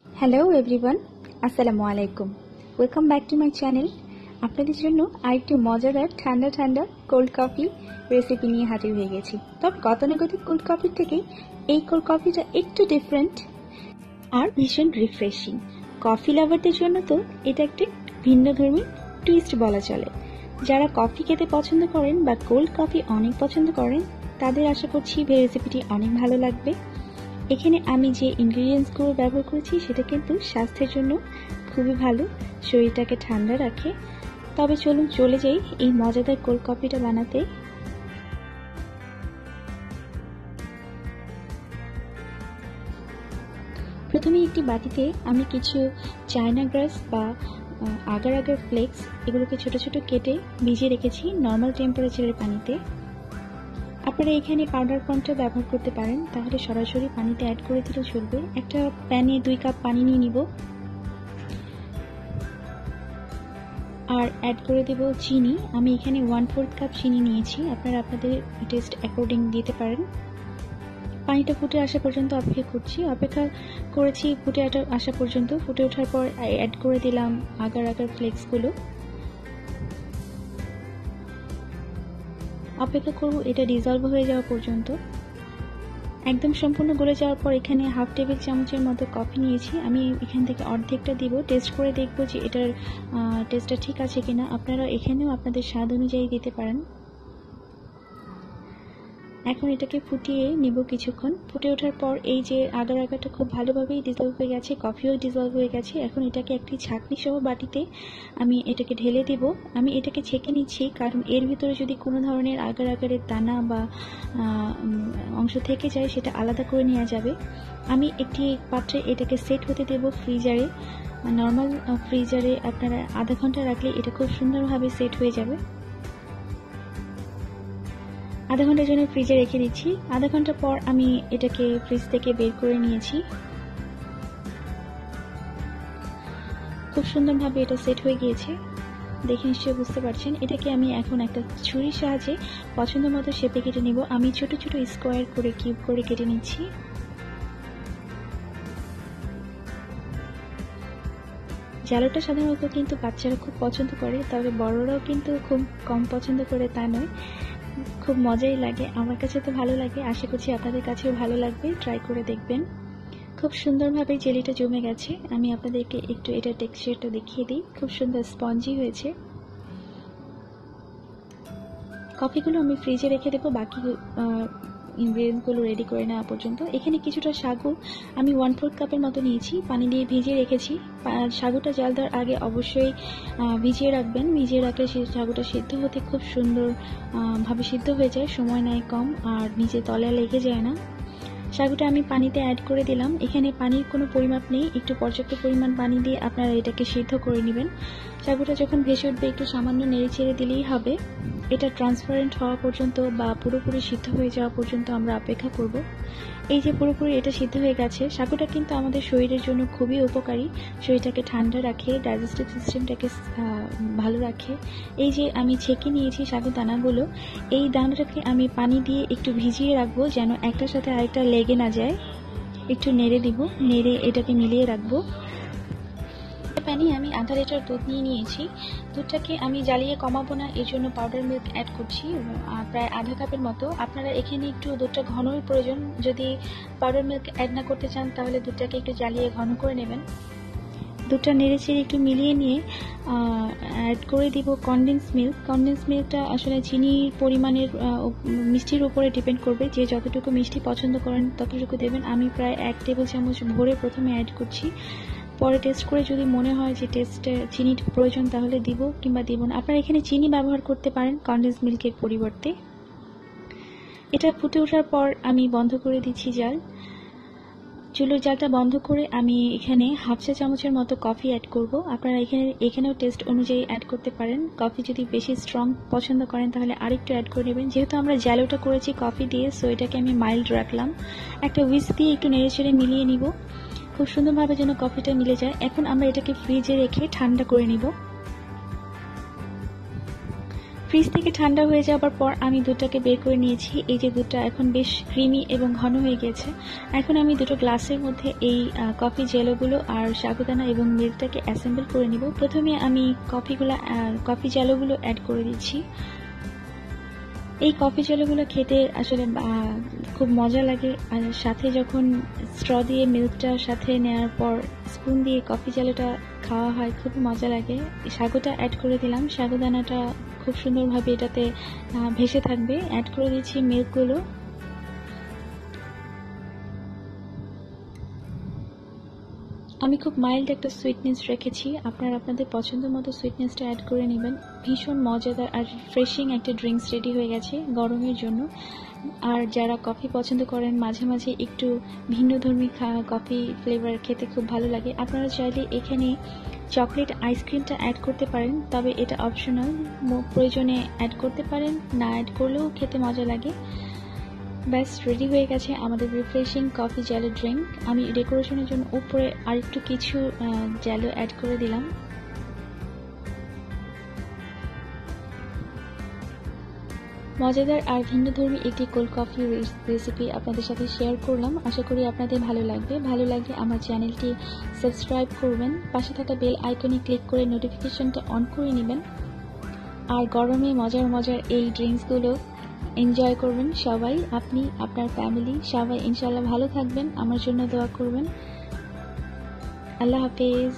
Hello everyone, আসসালামু আলাইকুম। Welcome back to my channel. আপনাদের জন্য আরেকটি মজাদার ঠান্ডা ঠান্ডা কোল্ড কফি রেসিপি নিয়ে হাজির হয়ে গেছি। তবে গতানুগতিক কোল্ড কফির থেকে এই কোল্ড কফিটা একটু ডিফারেন্ট আর ভীষণ রিফ্রেশিং। কফি লাভারদের জন্য তো এটা একটি ভিন্নধর্মী টুইস্ট বলা চলে। যারা কফি খেতে পছন্দ করেন বা কোল্ড কফি অনেক পছন্দ করেন, তাদের আশা করছি এই রেসিপিটি অনেক ভালো লাগবে। এখানে আমি যে ইনগ্রিডিয়েন্টসগুলো ব্যবহার করেছি সেটা কিন্তু স্বাস্থ্যের জন্য খুবই ভালো, শরীরটাকে ঠান্ডা রাখে। তবে চলুন চলে যাই এই মজাদার কোল্ড কফিটা বানাতে। প্রথমে একটি বাটিতে আমি কিছু চায়না গ্রাস বা আগার আগার ফ্লেক্স এগুলোকে ছোট ছোট কেটে ভিজিয়ে রেখেছি নর্মাল টেম্পারেচারের পানিতে। আপনারা এখানে পাউডার কর্নটা ব্যবহার করতে পারেন, তাহলে সরাসরি পানিতে অ্যাড করে দিলে চলবে। একটা প্যানে 2 কাপ পানি নিয়ে নিব আর অ্যাড করে দেব চিনি। আমি এখানে 1/4 কাপ চিনি নিয়েছি, আপনারা আপনাদের টেস্ট অ্যাকর্ডিং দিতে পারেন। পানিটা ফুটে আসা পর্যন্ত অপেক্ষা করেছি ফুটে আসা পর্যন্ত। ফুটে ওঠার পর অ্যাড করে দিলাম আগার আগার ফ্লেক্সগুলো। অপেক্ষা করব এটা ডিজলভ হয়ে যাওয়া পর্যন্ত। একদম সম্পূর্ণ গলে যাওয়ার পর এখানে 1/2 টেবিল চামচের মতো কফি নিয়েছি। আমি এখান থেকে অর্ধেকটা দিব, টেস্ট করে দেখব যে এটার টেস্টটা ঠিক আছে কিনা। আপনারা এখানেও আপনাদের স্বাদ অনুযায়ী দিতে পারেন। এখন এটাকে ফুটিয়ে নিব কিছুক্ষণ। ফুটে ওঠার পর এই যে আগার আগারটা খুব ভালোভাবেই ডিজলভ হয়ে গেছে, কফিও ডিজলভ হয়ে গেছে। এখন এটাকে একটি ছাঁকনি সহ বাটিতে আমি এটাকে ঢেলে দেব। আমি এটাকে ছেঁকে নিচ্ছি, কারণ এর ভিতরে যদি কোনো ধরনের আগার আগারের দানা বা অংশ থেকে যায় সেটা আলাদা করে নেওয়া যাবে। আমি একটি পাত্রে এটাকে সেট হতে দেব ফ্রিজারে। নর্মাল ফ্রিজারে আপনারা আধা ঘন্টা রাখলে এটা খুব সুন্দরভাবে সেট হয়ে যাবে। আধা ঘন্টার জন্য ফ্রিজে রেখে দিচ্ছি। আধা ঘন্টা পর আমি এটাকে ফ্রিজ থেকে বের করে নিয়েছি। খুব সুন্দরভাবে এটা সেট হয়ে গিয়েছে, দেখে নিশ্চয়ই বুঝতে পারছেন। এটাকে আমি এখন একটা ছুরির সাহায্যে পছন্দ মতো শেপে কেটে নিব। আমি ছোট ছোট স্কোয়ার করে কিউব করে কেটে নিচ্ছি। জালোটা সাধারণত কিন্তু বাচ্চারা খুব পছন্দ করে, তবে বড়রাও কিন্তু খুব কম পছন্দ করে তা নয়। খুব মজাই লাগে, আমার কাছে তো ভালো লাগে। আশা করছি আপনাদের কাছেও ভালো লাগবে, ট্রাই করে দেখবেন। খুব সুন্দরভাবে জেলিটা জমে গেছে। আমি আপনাদেরকে একটু এটা টেক্সচারটা দেখিয়ে দিই। খুব সুন্দর স্পঞ্জি হয়েছে। কফিগুলো আমি ফ্রিজে রেখে দেবো বাকি ইনগ্রিডিয়েন্টসগুলো রেডি করে নেওয়া পর্যন্ত। এখানে কিছুটা সাগু আমি 1/4 কাপের মতো নিয়েছি, পানি দিয়ে ভিজিয়ে রেখেছি। সাগুটা জাল দেওয়ার আগে অবশ্যই ভিজিয়ে রাখবেন। ভিজিয়ে রাখলে সেই সাগুটা সিদ্ধ হতে খুব সুন্দর ভাবে সিদ্ধ হয়ে যায়, সময় নেয় কম আর নিচে তলায় লেগে যায় না। সাগুটা আমি পানিতে অ্যাড করে দিলাম। এখানে পানির কোনো পরিমাপ নেই, একটু পর্যাপ্ত পরিমাণ পানি দিয়ে আপনারা এটাকে সিদ্ধ করে নেবেন। সাগুটা যখন ভেসে উঠবে একটু সামান্য নেড়ে চেড়ে দিলেই হবে। এটা ট্রান্সপারেন্ট হওয়া পর্যন্ত বা পুরোপুরি সিদ্ধ হয়ে যাওয়া পর্যন্ত আমরা অপেক্ষা করব। এই যে পুরোপুরি এটা সিদ্ধ হয়ে গেছে। সাগুটা কিন্তু আমাদের শরীরের জন্য খুবই উপকারী, শরীরটাকে ঠান্ডা রাখে, ডাইজেস্টিভ সিস্টেমটাকে ভালো রাখে। এই যে আমি ছেঁকে নিয়েছি সাগু দানাগুলো, এই দানাটাকে আমি পানি দিয়ে একটু ভিজিয়ে রাখবো যেন একটার সাথে আরেকটা লেগে না যায়। একটু নেড়ে দিব, নেড়ে এটাকে মিলিয়ে রাখবো। প্যানে আমি আধা লিটার দুধ নিয়ে নিয়েছি। দুধটাকে আমি জ্বালিয়ে কমাবো না, এর জন্য পাউডার মিল্ক অ্যাড করছি প্রায় আধা কাপের মতো। আপনারা এখানে একটু দুধটা ঘনই প্রয়োজন, যদি পাউডার মিল্ক অ্যাড না করতে চান তাহলে দুধটাকে একটু জ্বালিয়ে ঘন করে নেবেন। দুধটা নেড়ে চেড়ে একটু মিলিয়ে নিয়ে অ্যাড করে দিব কনডেন্স মিল্ক। কনডেন্স মিল্কটা আসলে চিনির পরিমাণের মিষ্টির উপরে ডিপেন্ড করবে, যে যতটুকু মিষ্টি পছন্দ করেন ততটুকু দেবেন। আমি প্রায় 1 টেবিল চামচ ভরে প্রথমে অ্যাড করছি, পরে টেস্ট করে যদি মনে হয় যে টেস্টে চিনির প্রয়োজন তাহলে দিব কিংবা দিব না। আপনারা এখানে চিনি ব্যবহার করতে পারেন কনডেন্স মিল্কের পরিবর্তে। এটা ফুটে ওঠার পর আমি বন্ধ করে দিচ্ছি জাল। চুলোর জালটা বন্ধ করে আমি এখানে 1/2 চা চামচের মতো কফি অ্যাড করব। আপনারা এখানেও টেস্ট অনুযায়ী অ্যাড করতে পারেন। কফি যদি বেশি স্ট্রং পছন্দ করেন তাহলে আরেকটু অ্যাড করে নেবেন। যেহেতু আমরা জ্যালোটা করেছি কফি দিয়ে, সো এটাকে আমি মাইল্ড রাখলাম। একটা হুইস্ক দিয়ে একটু নেড়ে চেড়ে মিলিয়ে নিব, খুব সুন্দরভাবে যেন কফিটা মিলে যায়। এখন আমরা এটাকে ফ্রিজে রেখে ঠান্ডা করে নিব। ফ্রিজ থেকে ঠান্ডা হয়ে যাবার পর আমি দুধটাকে বের করে নিয়েছি। এই যে দুধটা এখন বেশ ক্রিমি এবং ঘন হয়ে গেছে। এখন আমি দুটো গ্লাসের মধ্যে এই কফি জেলোগুলো আর সাগুদানা এবং মিল্কটাকে অ্যাসেম্বল করে নিব। প্রথমে আমি কফি জেলোগুলো অ্যাড করে দিচ্ছি। এই কফি জেলোগুলো খেতে আসলে খুব মজা লাগে, আর সাথে যখন স্ট্র দিয়ে মিল্কটা সাথে নেওয়ার পর স্পুন দিয়ে কফি জেলোটা খাওয়া হয়, খুবই মজা লাগে। সাগুটা অ্যাড করে দিলাম, সাগুদানাটা খুব সুন্দরভাবে এটাতে ভেসে থাকবে। অ্যাড করে দিচ্ছি মিল্কগুলো। আমি খুব মাইল্ড একটা সুইটনেস রেখেছি, আপনারা আপনাদের পছন্দ মতো সুইটনেসটা অ্যাড করে নেবেন। ভীষণ মজাদার আর রিফ্রেশিং একটা ড্রিঙ্কস রেডি হয়ে গেছে গরমের জন্য। আর যারা কফি পছন্দ করেন, মাঝে মাঝে একটু ভিন্নধর্মী কফি ফ্লেভার খেতে খুব ভালো লাগে, আপনারা চাইলে এখানে চকলেট আইসক্রিমটা অ্যাড করতে পারেন, তবে এটা অপশনাল, প্রয়োজনে অ্যাড করতে পারেন, না অ্যাড করলেও খেতে মজা লাগে। ব্যাস রেডি হয়ে গেছে আমাদের রিফ্রেশিং কফি জেলো ড্রিঙ্ক। আমি ডেকোরেশনের জন্য উপরে আরেকটু কিছু জেলো অ্যাড করে দিলাম। মজাদার আর ভিন্নধর্মী একটি কোল্ড কফি রেসিপি আপনাদের সাথে শেয়ার করলাম। আশা করি আপনাদের ভালো লাগবে। ভালো লাগলে আমার চ্যানেলটি সাবস্ক্রাইব করবেন, পাশে থাকা বেল আইকনে ক্লিক করে নোটিফিকেশনটা অন করে নেবেন। আর গরমে মজার মজার এই ড্রিঙ্কসগুলো এনজয় করবেন সবাই, আপনি, আপনার ফ্যামিলি সবাই। ইনশাআল্লাহ ভালো থাকবেন, আমার জন্য দোয়া করবেন। আল্লাহ হাফেজ।